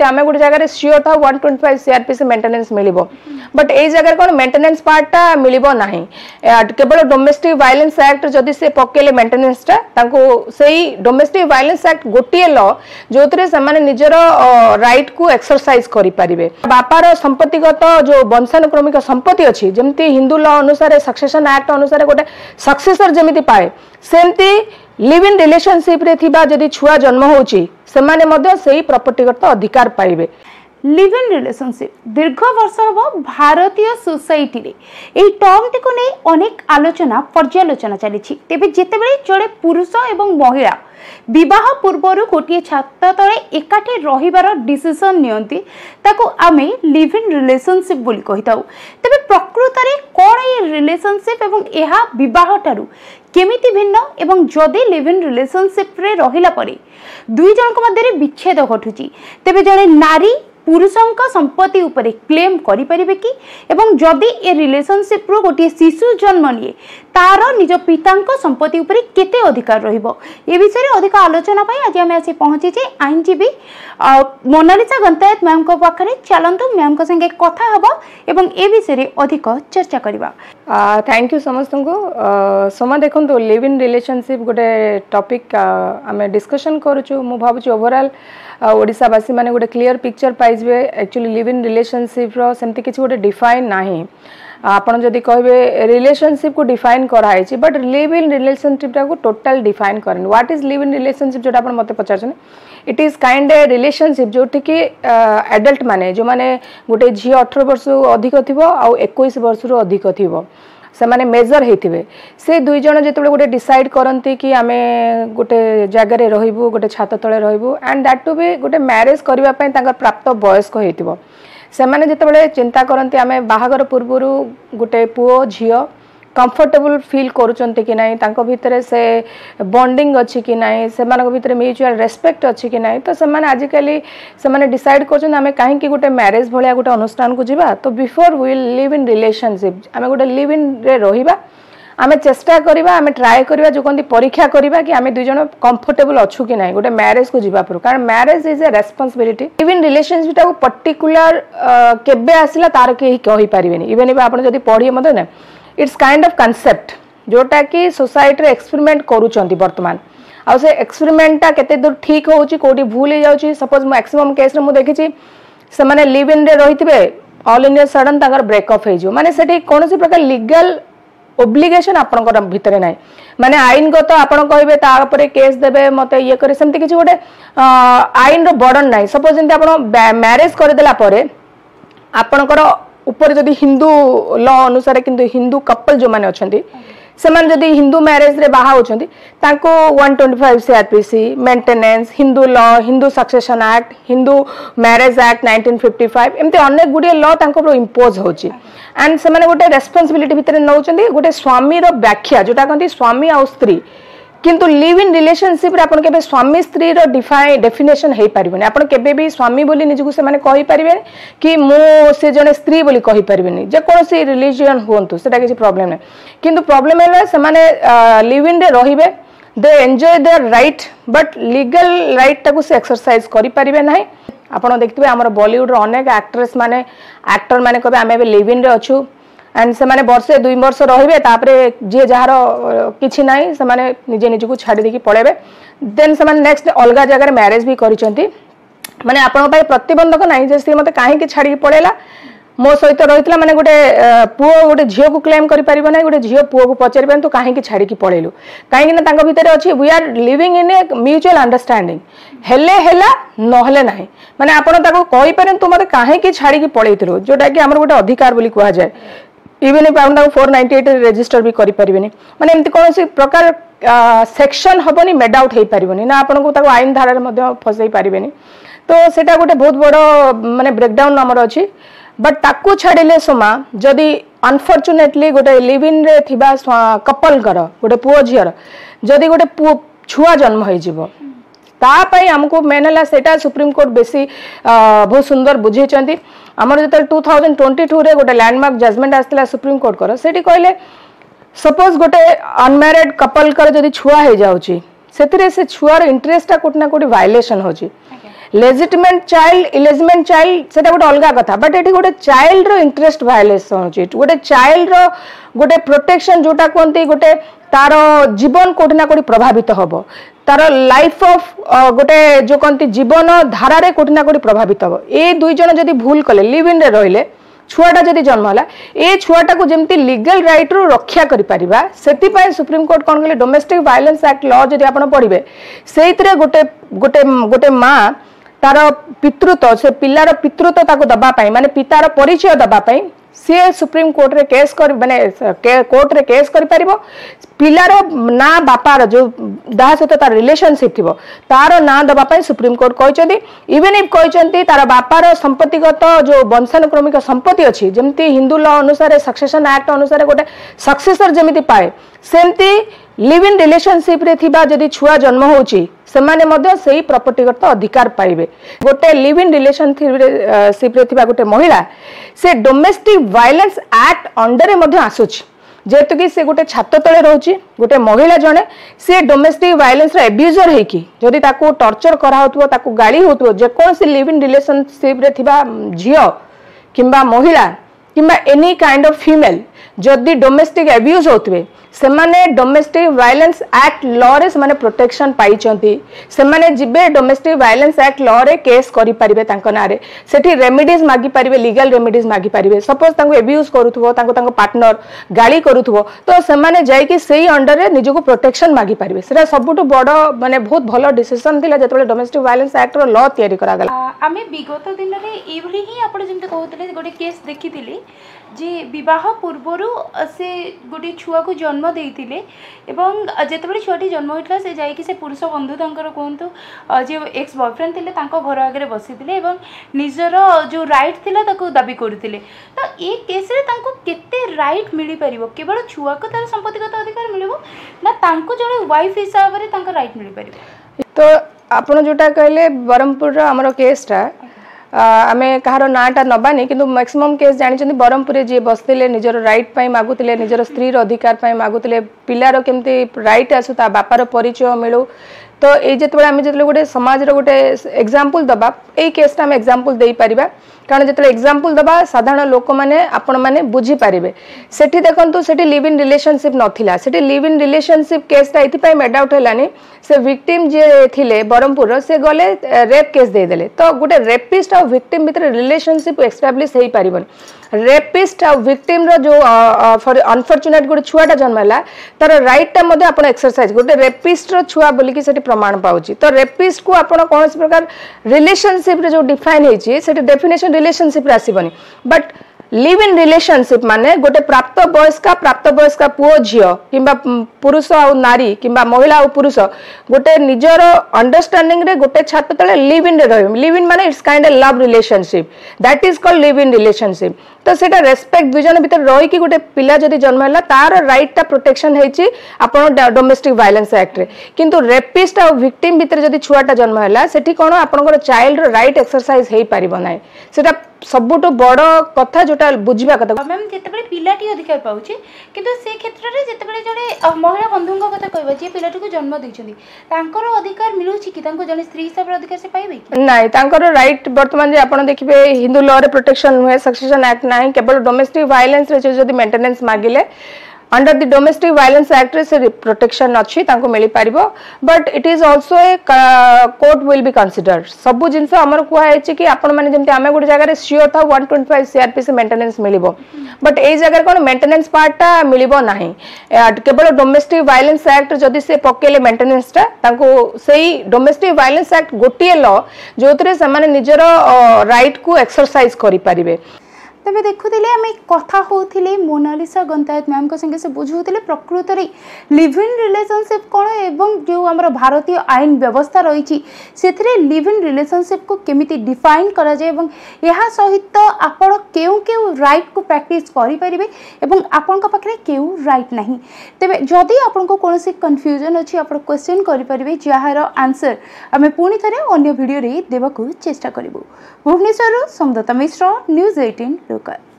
आम गोटे जगह सियोर था 125 सीआरपीसी मेंटेनेंस मिलिबो बट ए जगह कौन मेंटेनेंस पार्टा मिलिबो नाही केवल डोमेस्टिक वायलेंस एक्ट जदि से पकेले मेंटेनेंस टा तांको सेही डोमेस्टिक वायलेंस एक्ट गोटिए लॉ जोतरे समान निजर राइट को एक्सरसाइज करि परिबे बापार संपत्तिगत जो वंशानुक्रमिक संपत्ति अछि जेमति हिंदू लॉ अनुसार सक्सेशन एक्ट अनुसार गोटे सक्सेसर जेमिति पाए सेमति लिव इन रिलेशनशिप रे थिबा जदि छुआ जन्म होउची सेमाने मध्य सेही प्रॉपर्टीगत अधिकार पाइबे। लिव इन रिलेशनशिप दीर्घ वर्ष हम भारतीय सोसाइटी रे एही टर्म टी को नै अनेक आलोचना पर्यालोचना चली तेबे जेतेबेले जड़े पुरुष एवं महिला विवाह पूर्वर गोटे छात तले एकाठी रहिबार डिसिजन नियंती ताको आमे लिव इन रिलेशनशिप बोली कहिताउ तेबे प्रकृत रे कोन ए रिलेशनशिप एवं एहा विवाह टारु केमिति भिन्न एवं जदि लिव इन रिलेशनशिप रे रहिला परे दुई जनक मध्य विच्छेद घटुची तेबे जड़े नारी पुरुषों संपत्ति उपरे क्लेम करि परिबे कि एवं जदि ए रिलेशनशिप रो गोटे शिशु जन्म निये तार निज पितांको संपत्ति उपरे केते अधिकार रहिबो ए विषय रे अधिक आलोचना पई आज हम आसी पहुंची जे आईनजीबी मोनालिसा गंतायत मैम को पाखरे चलंतु मैम को संगे कथा हबो एवं ए विषय रे अधिक चर्चा करबा। थैंक यू समस्त को समा देखंतु लिव इन रिलेशनशिप गोटे टॉपिक आमे डिस्कशन करूछु मु भाबुछु ओवरऑल ओडिसावासी माने गोटे क्लियर पिक्चर पाइबे एक्चुअली लिव इन रिलेशनशिप रो सेमती किछि गोटे डिफाइन नाही आपण जदि कहबे रिलेशनशिप को डिफाइन कराई छी बट लिव इन रिलेशनशिप को टोटल डिफाइन करन what is live in relationship जोटा आपण मते पचारछन it is kind a relationship जोठी कि एडल्ट माने जो माने गोटे झी 18 वर्ष अधिक थिबो आ 21 वर्ष रो अधिक थिबो से माने मेजर हेतिबे से दुई जण जेतबे गोटे डिसाइड करंती कि आमे गोटे जगह रे रहिबु गोटे छात तळे रहिबु एंड दैट टू बी गोटे मैरिज करबा पय तांकर प्राप्त वयस्क हेतिबो से माने जेतबे चिंता करंती आमे बाहागर पूर्वरु गोटे पुओ झियो कंफर्टेबल फील करूचंती कि नाही तांको भितरे से बॉन्डिंग अछि कि नाही से मानको भितरे म्यूचुअल रेस्पेक्ट अछि कि नाही तो से माने आजिकली से माने डिसाइड करछन आमे काहे कि गोटे मैरिज भलिया गोटे अनुष्ठान को जिबा तो before we will live in relationship आमे गोटे लिव इन रे रहिबा आमे चेष्टा करिबा आमे ट्राई करिबा जो कोंती परीक्षा करिबा कि आमे दुई जण कंफर्टेबल अछु कि नाही गोटे मैरिज को जिबा पर कारण marriage is a responsibility live in relationship को पर्टिकुलर केबे आसिला तार के कहि परिबेनी इवन इबे आपण जदी पढिए मते ना इट्स काइंड ऑफ कांसेप्ट जोटा कि सोसाइटी रे एक्सपेरिमेंट करूचंती वर्तमान आ से एक्सपेरिमेंट केते दूर ठीक होउची कोडी भूल हो जाउची सपोज मैक्सिमम केस रे मु देखिची से माने लिव इन रे रहितबे ऑल इंडिया सडन ताकर ब्रेकअप हे जो माने सेठी कोनोसी प्रकार लीगल ओब्लिगेशन आपनकर भितरे नाही माने आईन गत आपण कहबे ता ऊपर केस देबे मते ये करे सेमति किछि गोटे आईन रो बर्डन नाही सपोज इंते आपण मैरिज कर देला परे आपनकर ऊपर जदि हिंदू लॉ अनुसार किंतु हिंदू कपल जो माने अछंती से माने जदि हिंदू मैरिज रे बाहा होछंती ताको 125 CrPC maintenance Hindu law Hindu succession act Hindu marriage act 1955 एमते अनेक गुडी लॉ ताको प्रो इंपोज होची एंड से माने गोटे रेस्पोंसिबिलिटी भितर नउचंती गोटे स्वामी रो व्याख्या जोटा कहंती स्वामी आ स्त्री किंतु लिव इन रिलेशनशिप रे आपण केबे स्वामी स्त्री रो डेफिनेशन हे परिबनी आपण केबे भी स्वामी बोली निजको से माने कहि परिबे कि मो से जने स्त्री बोली कहि परिबेनी जे कोन से रिलीजियन होंतु सेटा किछि प्रॉब्लम नै किंतु प्रॉब्लम है से माने लिव इन रे रहिबे they enjoy there right but legal right ताको से एक्सरसाइज करि परिबे नाही आपण देखथिबे हमर बॉलीवुड रो अनेक एक्ट्रेस माने एक्टर माने कहबे आमे लिव इन रे अछु एंड से माने वर्षे 2 वर्ष रहिबे तापरे जे जहार किछि नाही से माने निजे निज को छाडी देकी पळेबे देन से माने नेक्स्ट अलगा जगह रे मैरिज भी करिसंती माने आपण पय प्रतिबंधक नाही जे से मते काहे कि छाडी पळेला मो सहित रहितला माने गोटे पुओ गोटे झियो को क्लेम करि परिबो नै गोटे झियो पुओ को पचारिबे तो काहे कि छाडी की पळेलु काहे कि ना तांको भितरे अछि we are living in a mutual understanding हेले हेला नहले नाही माने आपण ताको कहि परन तू मते काहे कि छाडी की पळेतिरो जोटा कि हमर गोटे अधिकार बोली कहआ जाय इवन इफ आपण 498 रजिस्टर भी करि परिबेनी माने एमति कोनोसी प्रकार सेक्शन हबनी मेड आउट हे परिबनी ना आपण को ताको आईन धारा रे मध्ये फसई परिबेनी तो सेटा गोटे बहुत बड़ माने ब्रेकडाउन हमर अछि बट ताकू छाडिले सोमा जदी अनफॉर्चुनेटली गोटे लिव इन रे थिबा कपल कर गोटे पुओ झियर जदी गोटे छुआ जन्म होई जिवो ता पई हमको मेन हला सेटा सुप्रीम कोर्ट बेसी बहुत सुंदर बुझे चंती हमर जत 2022 रे गोटे लैंडमार्क जजमेंट आस्तिला सुप्रीम कोर्ट कर सेठी कहले सपोज गोटे अनमैरिड कपल कर जदी छुआ हे जाउची सेतिरे से छुआर इंटरेस्ट ता कोटना कोटी वायलेशन होची लेजिटिमेट चाइल्ड इलेजिमेंट चाइल्ड सेटा गोटे अलग कथा बट ये गोटे चाइल्ड रो इंटरेस्ट वायलेसन होची गोटे चाइल्ड रो गोटे प्रोटेक्शन जोटा कहते गोटे तार जीवन कोठी ना कोठी प्रभावित हम तार लाइफ ऑफ गोटे जो कहते जीवन धारा कोठी ना कोठी प्रभावित हम ये दुई जन जदि भूल कले लिव इन रे रहिले छुआटा जदि जन्म है ए छुआटा को जमती लीगल राइट रू रक्षा करिपरिबा सेति सुप्रीम कोर्ट कौन कहले डोमेस्टिक वायलेंस एक्ट लॉ जदि आपण पढ़िबे सेइतरे गोटे गोटे गोटे माँ तार पितृत्व से पिलार पितृत्व ताको दबा पाई माने पितार परिचय दबा पाई सी सुप्रीम कोर्ट रे केस कर माने कोर्ट रे केस करि परिबो पिलार ना बापार जो दाह सहित तार रिलेशनशिप थिबो तार ना दबा पाई सुप्रीम कोर्ट कहचंती इवन इफ कहचंती तार बापार संपत्तिगत जो वंशानुक्रमिक संपत्ति अछि जेमती हिंदू लॉ अनुसार सक्सेशन एक्ट अनुसार गोटे सक्सेसर जेमिति पाए सेमती लिव इन रिलेशनशिप रे थिबा जदि छुआ जन्म होउची सेमाने मध्य सेही प्रॉपर्टीगत अधिकार पाइबे गोटे लिव इन रिलेशनशिप रे थिबा गोटे महिला से डोमेस्टिक वायलेंस एक्ट अंडर रे मध्य आसुची जेहेतु कि से गोटे छात तले रोची गोटे महिला जने से डोमेस्टिक वायलेंस रो एब्यूजर हेकी जदि ताको टॉर्चर करा होतबो ताको गाली होतबो जे कोन से लिव इन रिलेशनशिप रे थिबा झियो किंबा महिला किंबा एनी काइंड ऑफ फीमेल जदि डोमेस्टिक एब्यूज होतबे सेमाने डोमेस्टिक वायलेंस एक्ट लॉ रे सेमाने प्रोटेक्शन पाइचंती सेमाने जिबे डोमेस्टिक वायलेंस एक्ट लॉ रे केस करि परिबे तांको नारे सेठी रेमेडीज मागी परिबे लीगल रेमेडीज मागी परिबे सपोज तांको एब्यूज करूथबो तांको पार्टनर गाली करूथबो तो सेमाने जाई कि सेही अंडर रे निजको प्रोटेक्शन मागी परिबे सेटा सबुटु बड़ माने बहुत भलो डिसीजन थिला जतबे डोमेस्टिक वायलेंस एक्ट रो लॉ तयारी करा गला आमे विगत दिन रे एभली ही आपण जेंते कहउतले गोटे केस देखिथिली जे विवाह पूर्वरु से गोटे छुआ को जन्म देइथिले एवं जेतेबेले छुआटी जन्म होइतला से जाई कि से पुरुष बंधु तांकर कोंतु जे एक्स बॉयफ्रेंड थिले तांको घर आगे बसिथिले एवं निजर जो राइट थिला ताको दाबी करथिले तो ए केस रे तांको केते राइट मिली परिबो केवल छुआ को तार संपत्तिगत अधिकार मिलिबो ना तांको जणे वाइफ हिसाब रे तांको राइट मिली परिबो तो आपण जोटा कहले बरमपुर रो हमरो केसटा आमे कहार नाटा नबानी किंतु मैक्सिमम केस जानी बरमपुर जी बसते निजर राइट पाई मागुतिले निजर स्त्री अधिकार पाई मागुतिले पिलार केमती राइट आसु ता बापार परिचय मिलू तो ये जिते आम जो गोटे समाज गोटे एग्जांपल दबा ये केसटा आम एग्जांपल दे पारिबा कारण जिते एग्जांपल दबा साधारण लोक मैंने आपण मैंने बुझी पारिबे सेठी देखंतु सेठी लिव इन रिलेशनशिप नथिला सेठी लिव इन रिलेशनशिप केसटा एथि मेड आउट हेलानी से विक्टिम जे थिले बरमपुर से गले रेप केस दे देले तो गोटे रेपिस्ट और विक्टिम भितर रिलेशनशिप एस्टाब्लिश हेई पारिबन रेपिस्ट और विक्टिम रो जो फॉर अनफॉर्चुनेट गोटे छुआटा जन्म है तार राइटा मध्य आपण एक्सरसाइज गोटे रेपिस्ट रो छुआ बोलिकी सेठी प्रमाण पाउची तो रेपिस्ट को आपण कौन प्रकार रिलेशनशिप रे जो डिफाइन हेची सेठी डेफिनेशन रिलेशनशिप रे आसीबनी बट लिव इन रिलेशनशिप माने गोटे प्राप्त वयस्का पुओ झियो किंबा पुरुष और नारी किंबा महिला और पुरुष गोटे निजर अंडरस्टैंडिंग रे गोटे छात तले लिव इन रे रहबे लिव इन माने it's kind of love relationship that is called live in relationship तो सेटा रेस्पेक्ट दुई जन भीतर रही कि गोटे पिला जदि जन्म है तार राइट टा प्रोटेक्शन हेची आपण डोमेस्टिक वायलेंस एक्ट रे किंतु रेपिस्ट और विक्टिम भीतर जदि छुआटा जन्म है सेठी कोन आपनकर चाइल्ड राइट एक्सरसाइज हेई पारिबो नै सेटा सबुटो बड़ कथा जोटा बुझिबा कथा मैम जेतेबेले पिलाटी अधिकार पाउची किंतु से क्षेत्र रे जेतेबेले जड़े महिला बंधुंग कथा कहबा जे पिलाटी को जन्म दैछंदी तांकर अधिकार मिलुची कि तांको जने स्त्री हिसाब रे अधिकार से पाइबे कि नै तांकर राइट वर्तमान जे आपण देखिबे हिंदू लॉ रे प्रोटेक्शन हुए सक्सेशन एक्ट नाही केवल डोमेस्टिक वायलेंस रे जदि मेंटेनेंस मागिले under the domestic violence act रे से प्रोटेक्शन अच्छी तांको मिली पारिबो but it is also a court will be considered सबु जिंस हमर कुआ है कि आपण माने जेमते आमे गोटे जगह रे श्योर था 125 सीआरपी से मेंटेनेंस मिलिबो बट ए जगह कोन मेंटेनेंस पार्ट ता मिलिबो नाही केवल डोमेस्टिक वायलेंस एक्ट जदि से पकेले मेंटेनेंस ता तांको सेही डोमेस्टिक वायलेंस एक्ट गोटिए लॉ जोतरे से माने निजर राइट को एक्सरसाइज करि पारिबे तबे देखुले आम कथा होते मोनालिसा गंतायत मैम को संगे से बुझाते प्रकृत में लिव इन रिलेशनशिप कौन एवं जो आम भारतीय आईन व्यवस्था रही से लिव इन रिलेशनशिप को केमिति डिफाइन करा जाए एवं यह सहित आपण केउ केउ राइट को प्रैक्टिस करि परिबे एवं आपण का पाखरे केउ राइट नहीं तबे जदि आपण को कोनोसी कंफ्यूजन अछि आपण क्वेश्चन करि परिबे जहार आंसर आमे पुनी थरे अन्य वीडियो रे देबा को चेष्टा करिवो भुवनेश्वर संदता मिश्र न्यूज़ 18 लोकल।